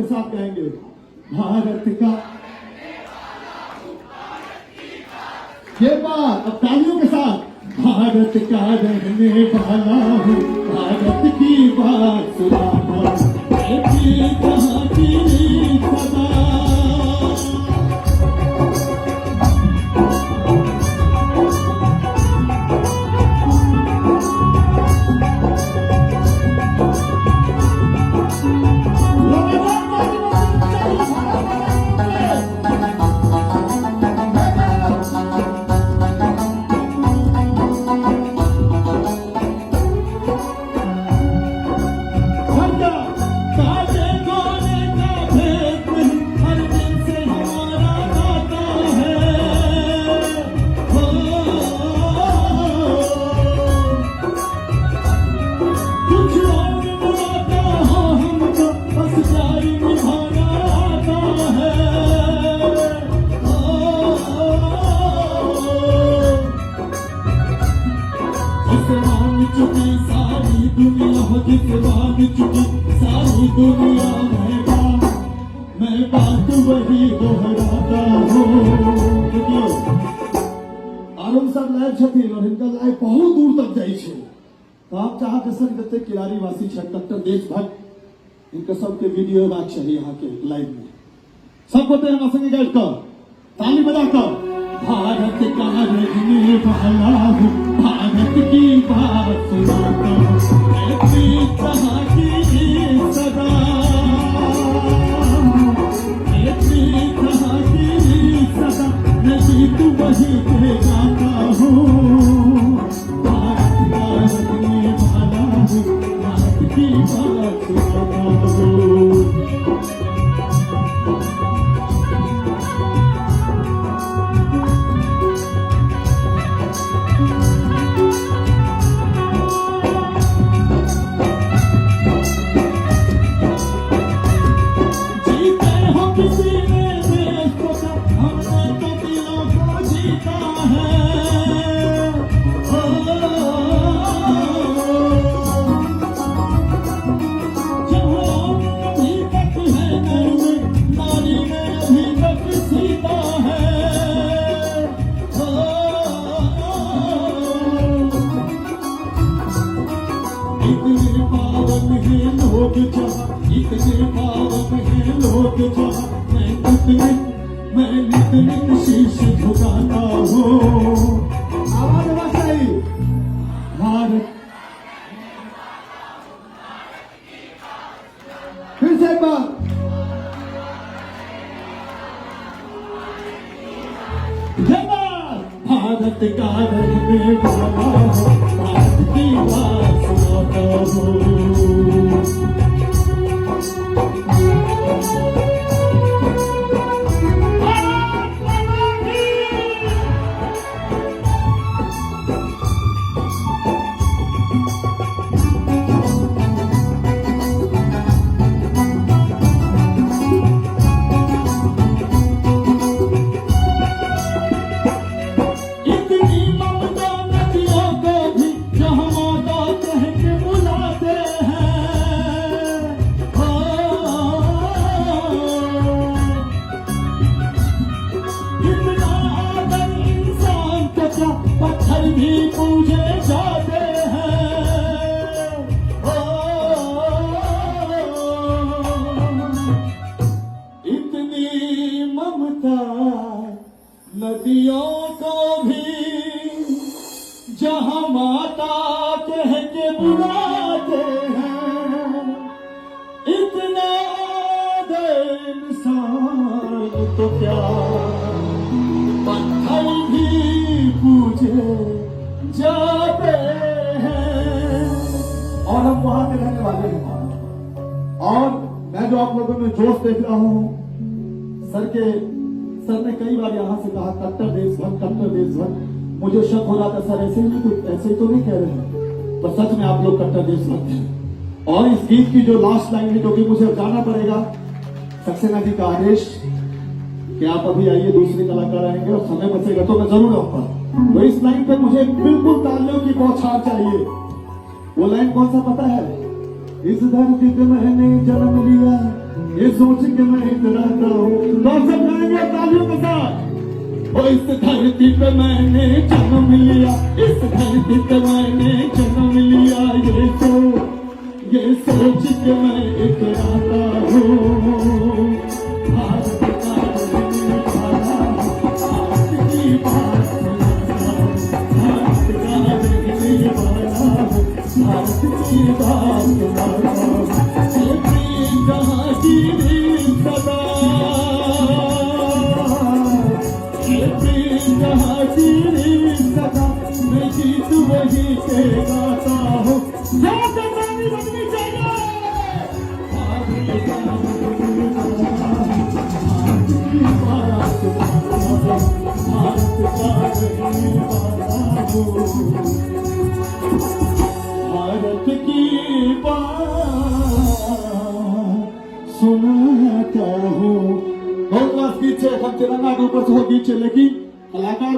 साथ गाएंगे। भारत का ये बात अब तालियों के साथ। भारत का रहने वाला हूँ, भारत की बात सुनाता कहाँ की सदा। सारी दुनिया मैं बात वही दोहराता हूँ। देखियो आरम सर लाइव छथिन और इनका लाइव बहुत दूर तक जाइ छे। तो आप चाहत सर जते किरारी वासी छ डॉक्टर देशभक्त इनका सबके वीडियो बात चाहिए यहाँ के लाइव में। सब बोलते हैं संगे गाइड कर ताली बजा कर। भारत का रहने वाला हूँ, भारत की बात सुनाता कहाँ की सदा। कहाँ की सदा नदी तू वही के गाता हूँ। भारत का रहने वाला हूँ, भारत की बात सुनाता हूँ। इतने पावन हैं लोग जहाँ मैं नित नित शीश झुकाता हूँ। आवाज आवाज आई। भारत फिर से एक बार। भारत का रहने वाला हूँ, भारत की बात सुनाता हूँ। नदियों को भी जहाँ माता कह के बुलाते हैं, इतना इंसान तो क्या पत्थर भी पूजे जाते हैं। और हम वहां के रहने वाले हैं। और मैं जो आप लोगों में जोश देख रहा हूँ, सर ने कई बार यहाँ से कहा कट्टर देशभक्त। मुझे शक हो रहा था सर ऐसे ही तो नहीं कह रहे हैं, पर सच में आप लोग कट्टर देशभक्त हैं। और इस गीत की जो लास्ट लाइन है, क्योंकि मुझे जाना पड़ेगा, सक्सेना जी का आदेश कि आप अभी आइए, दूसरे कलाकार आएंगे और समय बचेगा तो मैं जरूर आऊंगा। तो इस लाइन पे मुझे बिल्कुल तालियों की बौछार चाहिए। वो लाइन कौन सा पता है? इस धरती पे मैंने जन्म लिया, ये सोच के मैं इतराता हूँ। तो आप सब गाएंगे तालियों के साथ। और इस धरती पे मैंने जन्म लिया, इस धरती पे मैंने जन्म लिया, ये सोच के मैं इतराता हूँ। भारत का रहने वाला, भारत की बात सुनाता हूँ, भारत का रहने वाला, भारत की बात सुनाता हूँ। ये प्रेम जहाँ की सदा, ये प्रेम जहाँ की सदा, मैं गीत वही के गाता हूँ। बननी चाहिए भारत का रहने वाला, भारत की बात सुनाता हूँ, भारत का रहने वाला हूँ, भारत की बात सुनाता हूँ। बहुत गीत से हम तिरंगा के ऊपर से हो गीत चलेगी कलाकार